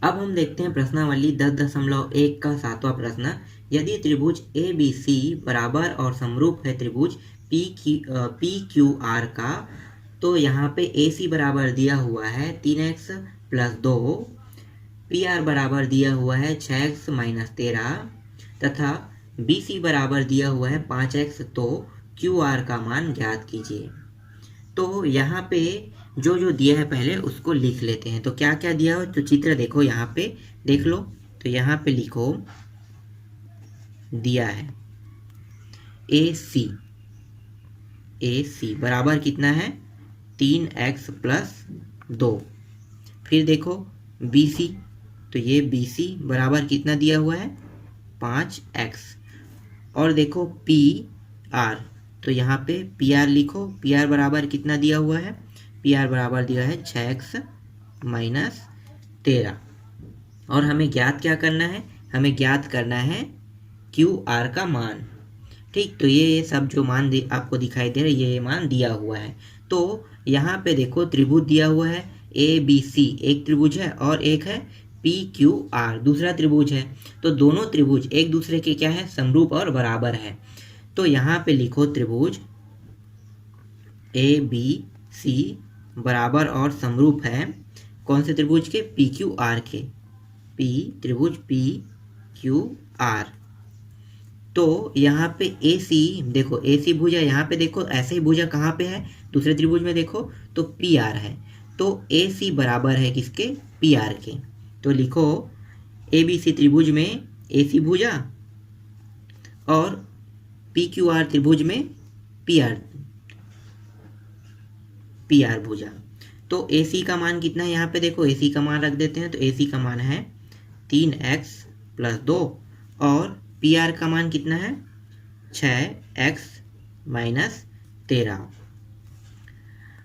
अब हम देखते हैं प्रश्नावली 10.1 का 7वां प्रश्न। यदि त्रिभुज ए बी सी बराबर और समरूप है त्रिभुज पी क्यू आर का, तो यहाँ पे ए सी बराबर दिया हुआ है 3x प्लस 2, पी आर बराबर दिया हुआ है 6x माइनस 13 तथा बी सी बराबर दिया हुआ है 5x, तो क्यू आर का मान ज्ञात कीजिए। तो यहाँ पे जो जो दिया है पहले उसको लिख लेते हैं। तो क्या क्या दिया हो, तो चित्र देखो यहाँ पे देख लो। तो यहाँ पे लिखो दिया है ए सी बराबर कितना है 3x प्लस 2। फिर देखो बी सी, तो ये बी सी बराबर कितना दिया हुआ है 5x। और देखो पी आर, तो यहाँ पे पी आर लिखो। पी आर बराबर कितना दिया हुआ है, पी आर बराबर दिया है 6x माइनस 13। और हमें ज्ञात क्या करना है, हमें ज्ञात करना है क्यू आर का मान। ठीक, तो ये सब जो मान आपको दिखाई दे रहा है ये मान दिया हुआ है। तो यहाँ पे देखो त्रिभुज दिया हुआ है ए बी सी, एक त्रिभुज है, और एक है पी क्यू आर दूसरा त्रिभुज है। तो दोनों त्रिभुज एक दूसरे के क्या है, समरूप और बराबर है। तो यहाँ पे लिखो त्रिभुज ए बी सी बराबर और समरूप है कौन से त्रिभुज के, पी क्यू आर के, त्रिभुज पी क्यू आर। तो यहाँ पे ए सी देखो, ए सी भुजा यहाँ पे देखो, ऐसे ही भुजा कहाँ पे है दूसरे त्रिभुज में देखो तो पी आर है। तो ए सी बराबर है किसके, पी आर के। तो लिखो ए बी सी त्रिभुज में ए सी भुजा और पी क्यू आर त्रिभुज में पी आर भुजा। तो ए सी का मान कितना है, यहाँ पे देखो ए सी का मान रख देते हैं। तो ए सी का मान है 3x प्लस 2 और पी आर का मान कितना है 6x माइनस 13।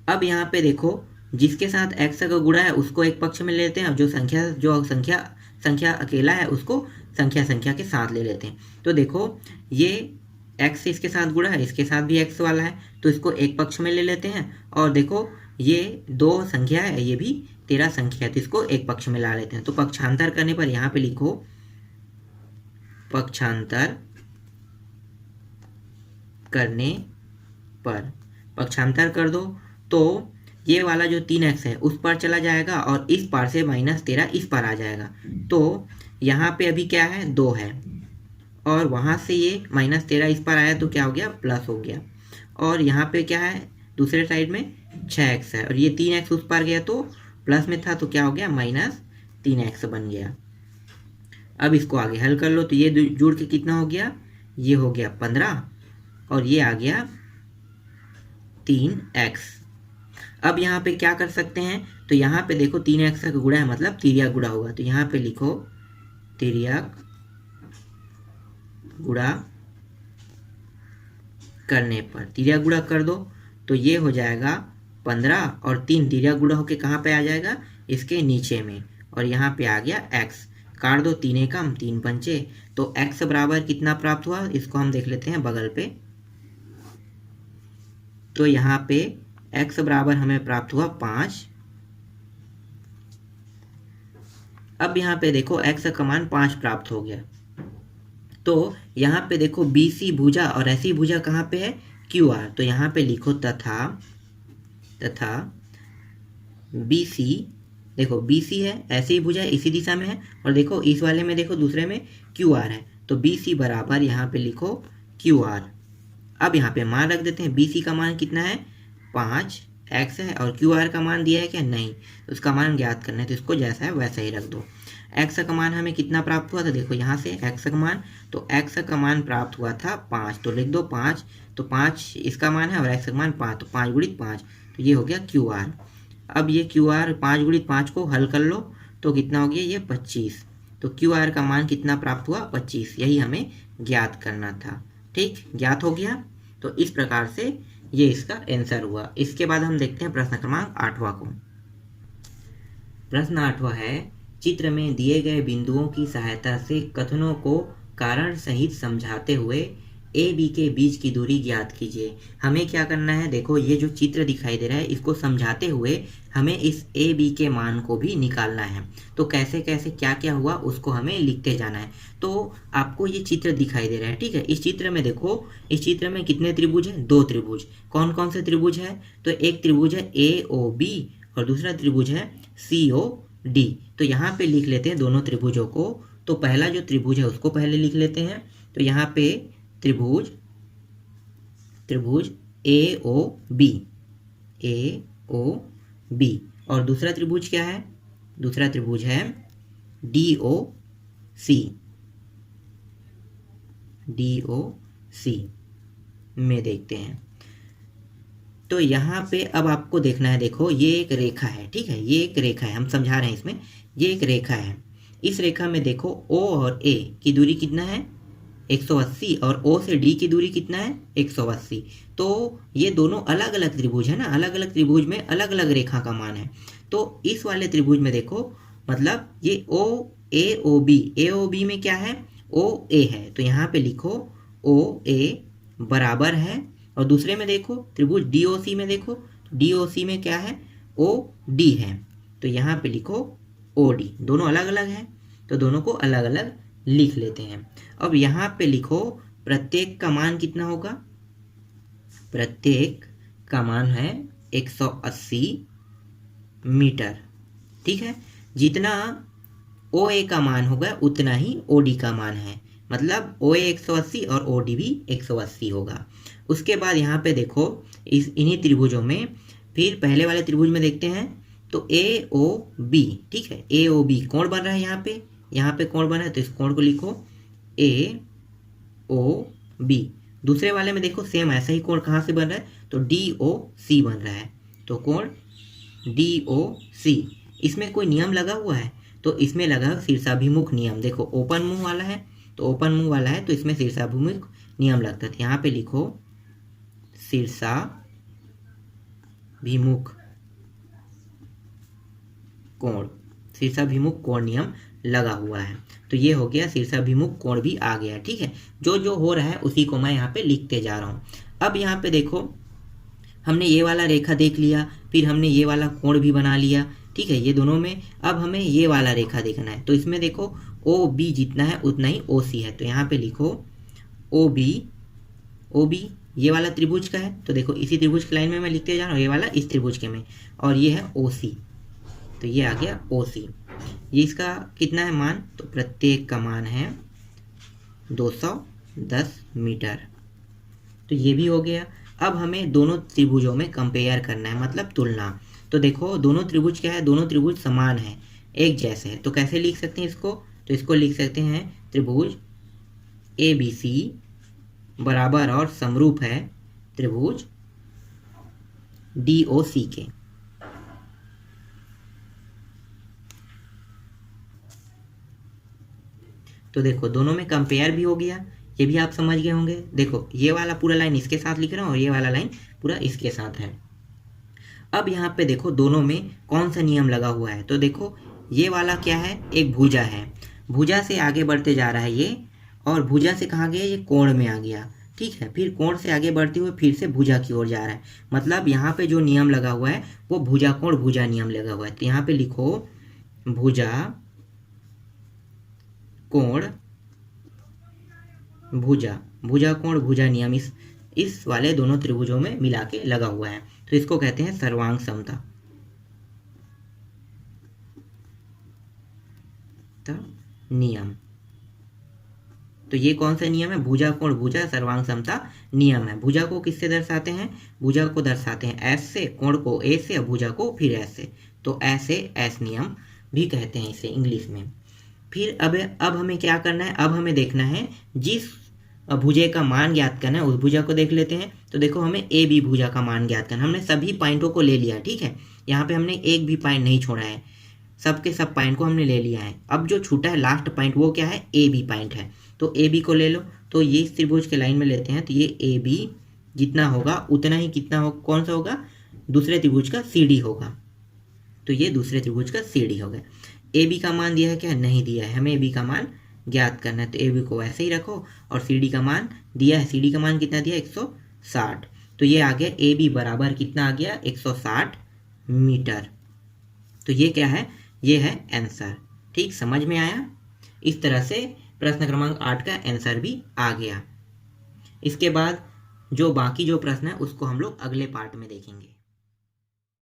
अब यहाँ पे देखो जिसके साथ x का गुणा है उसको एक पक्ष में ले लेते हैं। अब जो संख्या अकेला है उसको संख्या के साथ ले लेते हैं। तो देखो ये x इसके साथ गुणा है, इसके साथ भी x वाला है, तो इसको एक पक्ष में ले लेते हैं। और देखो ये 2 संख्या है, ये भी 13 संख्या है, तो इसको एक पक्ष में ला लेते हैं। तो पक्षांतर करने पर यहाँ पे लिखो पक्षांतर करने पर, पक्षांतर कर दो तो ये वाला जो 3x है उस पर चला जाएगा और इस पार से माइनस 13 इस पर आ जाएगा। तो यहाँ पे अभी क्या है 2 है और वहाँ से ये माइनस 13 इस पर आया तो क्या हो गया, प्लस हो गया। और यहाँ पे क्या है दूसरे साइड में 6x है और ये 3x उस पार गया तो प्लस में था, तो क्या हो गया माइनस 3x बन गया। अब इसको आगे हल कर लो। तो ये जुड़ के कितना हो गया, ये हो गया 15 और ये आ गया 3x। अब यहाँ पे क्या कर सकते हैं, तो यहाँ पे देखो 3x का गुणा है मतलब तिर्यक गुणा होगा। तो यहाँ पे लिखो तिर्यक गुणा करने पर, तिर्यक गुणा कर दो तो ये हो जाएगा 15 और 3 तिर्यक गुणा होके कहाँ पे आ जाएगा, इसके नीचे में। और यहाँ पे आ गया x, काट दो 3 एकम 3 पंचे, तो x बराबर कितना प्राप्त हुआ इसको हम देख लेते हैं बगल पे। तो यहाँ पे x बराबर हमें प्राप्त हुआ 5। अब यहाँ पे देखो x का मान 5 प्राप्त हो गया। तो यहाँ पे देखो BC भुजा और ऐसी भुजा कहाँ पे है, QR। तो यहाँ पे लिखो तथा BC, देखो BC है ऐसे ही भुजा इसी दिशा में है और देखो इस वाले में देखो दूसरे में QR है। तो BC बराबर यहाँ पे लिखो QR। अब यहाँ पे मान रख देते हैं। BC का मान कितना है 5x है और QR का मान दिया है क्या, नहीं, उसका मान ज्ञात करना है। तो इसको जैसा है वैसा ही रख दो। x का मान हमें कितना प्राप्त हुआ था, देखो यहाँ से x का मान, तो x का मान प्राप्त हुआ था 5, तो लिख दो 5। तो 5 इसका मान है और x का मान 5, तो 5 गुणित 5, तो ये हो गया QR। अब ये QR 5 गुणित 5 को हल कर लो तो कितना हो गया, ये 25। तो QR का मान कितना प्राप्त हुआ 25, यही हमें ज्ञात करना था। ठीक, ज्ञात हो गया। तो इस प्रकार से ये इसका आंसर हुआ। इसके बाद हम देखते हैं प्रश्न क्रमांक 8वां को। प्रश्न 8वां है, चित्र में दिए गए बिंदुओं की सहायता से कथनों को कारण सहित समझाते हुए ए बी के बीच की दूरी ज्ञात कीजिए। हमें क्या करना है, देखो ये जो चित्र दिखाई दे रहा है इसको समझाते हुए हमें इस ए बी के मान को भी निकालना है। तो कैसे कैसे क्या क्या हुआ उसको हमें लिखते जाना है। तो आपको ये चित्र दिखाई दे रहा है, ठीक है। इस चित्र में देखो, इस चित्र में कितने त्रिभुज हैं, 2 त्रिभुज। कौन कौन से त्रिभुज है, तो एक त्रिभुज है ए ओ बी और दूसरा त्रिभुज है सी ओ डी। तो यहाँ पे लिख लेते हैं दोनों त्रिभुजों को। तो पहला जो त्रिभुज है उसको पहले लिख लेते हैं। तो यहाँ पे त्रिभुज ए ओ बी और दूसरा त्रिभुज क्या है, दूसरा त्रिभुज है डी ओ सी में देखते हैं। तो यहाँ पे अब आपको देखना है, देखो ये एक रेखा है, ठीक है, ये एक रेखा है, हम समझा रहे हैं इसमें, ये एक रेखा है। इस रेखा में देखो O और A की दूरी कितना है, 180 और O से D की दूरी कितना है, 180। तो ये दोनों अलग अलग त्रिभुज है ना, अलग अलग त्रिभुज में अलग अलग रेखा का मान है। तो इस वाले त्रिभुज में देखो, मतलब ये AOB में क्या है, OA है। तो यहाँ पे लिखो OA बराबर है, और दूसरे में देखो त्रिभुज DOC में देखो, DOC में क्या है, OD है। तो यहाँ पे लिखो OD, दोनों अलग अलग हैं तो दोनों को अलग अलग लिख लेते हैं। अब यहाँ पे लिखो प्रत्येक का मान कितना होगा, प्रत्येक का मान है 180 मीटर, ठीक है। जितना OA का मान होगा उतना ही OD का मान है, मतलब OA 180 और OD भी 180 होगा। उसके बाद यहाँ पे देखो इन्हीं त्रिभुजों में फिर पहले वाले त्रिभुज में देखते हैं। तो AOB, ठीक है, AOB कोण बन रहा है, यहाँ पे कोण बना है, तो इस कोण को लिखो AOB। दूसरे वाले में देखो सेम ऐसा ही कोण कहाँ से बन रहा है, तो DOC बन रहा है, तो कोण DOC। इसमें कोई नियम लगा हुआ है, तो इसमें लगा है शीर्षाभिमुख नियम। देखो ओपन मुंह वाला है, तो ओपन मुंह वाला है तो इसमें शीर्षाभिमुख नियम लगता है। यहाँ पे लिखो शीर्षाभिमुख कोण नियम लगा हुआ है। तो ये हो गया, शीर्षाभिमुख कोण भी आ गया, ठीक है। जो जो हो रहा है उसी को मैं यहाँ पे लिखते जा रहा हूँ। अब यहाँ पे देखो हमने ये वाला रेखा देख लिया, फिर हमने ये वाला कोण भी बना लिया, ठीक है, ये दोनों में। अब हमें ये वाला रेखा देखना है, तो इसमें देखो OB जितना है उतना ही OC है। तो यहाँ पे लिखो OB ये वाला त्रिभुज का है, तो देखो इसी त्रिभुज की लाइन में मैं लिखते जा रहा हूँ, ये वाला इस त्रिभुज के में, और ये है OC, तो ये आ गया OC। ये इसका कितना है मान, तो प्रत्येक का मान है 210 मीटर। तो ये भी हो गया। अब हमें दोनों त्रिभुजों में कंपेयर करना है, मतलब तुलना। तो देखो दोनों त्रिभुज क्या है, दोनों त्रिभुज समान है, एक जैसे है। तो कैसे लिख सकते हैं इसको, तो इसको लिख सकते हैं त्रिभुज ABC बराबर और समरूप है त्रिभुज DOC के। तो देखो दोनों में कंपेयर भी हो गया, ये भी आप समझ गए होंगे। देखो ये वाला पूरा लाइन इसके साथ लिख रहा हूँ और ये वाला लाइन पूरा इसके साथ है। अब यहाँ पे देखो दोनों में कौन सा नियम लगा हुआ है, तो देखो ये वाला क्या है, एक भुजा है, भुजा से आगे बढ़ते जा रहा है ये, और भुजा से कहाँ गया, ये कोण में आ गया, ठीक है। फिर कोण से आगे बढ़ते हुए फिर से भुजा की ओर जा रहा है, मतलब यहाँ पे जो नियम लगा हुआ है वो भुजा कोण भुजा नियम लगा हुआ है। तो यहाँ पे लिखो भुजा कोण भुजा कोण भुजा नियम इस वाले दोनों त्रिभुजों में मिला के लगा हुआ है। तो इसको कहते हैं सर्वांग समता नियम। तो ये कौन सा नियम है, भुजा कोण भुजा सर्वांग समता नियम है। भुजा को किससे दर्शाते हैं, भुजा को दर्शाते हैं S से, कोण को A से और भुजा को फिर S से, तो ऐसे S नियम भी कहते हैं इसे इंग्लिश में। फिर अब हमें क्या करना है, अब हमें देखना है जिस भुजा का मान ज्ञात करना है उस भुजा को देख लेते हैं। तो देखो हमें AB भुजा का मान ज्ञात करना है, हमने सभी पॉइंटों को ले लिया, ठीक है। यहाँ पे हमने एक भी पॉइंट नहीं छोड़ा है, सबके सब पॉइंट को हमने ले लिया है। अब जो छूटा है लास्ट पॉइंट वो क्या है, AB पॉइंट है, तो AB को ले लो। तो ये इस त्रिभुज के लाइन में लेते हैं, तो ये AB जितना होगा उतना ही कितना हो, कौन सा होगा, दूसरे त्रिभुज का CD होगा। तो ये दूसरे त्रिभुज का CD हो गया। AB का मान दिया है क्या, नहीं दिया है, हमें AB का मान ज्ञात करना है। तो ए बी को वैसे ही रखो और सी डी का मान दिया है, सी डी का मान कितना दिया 160। तो ये आ गया ए बी बराबर कितना आ गया 160 मीटर। तो ये क्या है, ये है आंसर। ठीक, समझ में आया। इस तरह से प्रश्न क्रमांक 8 का आंसर भी आ गया। इसके बाद जो बाकी जो प्रश्न है उसको हम लोग अगले पार्ट में देखेंगे।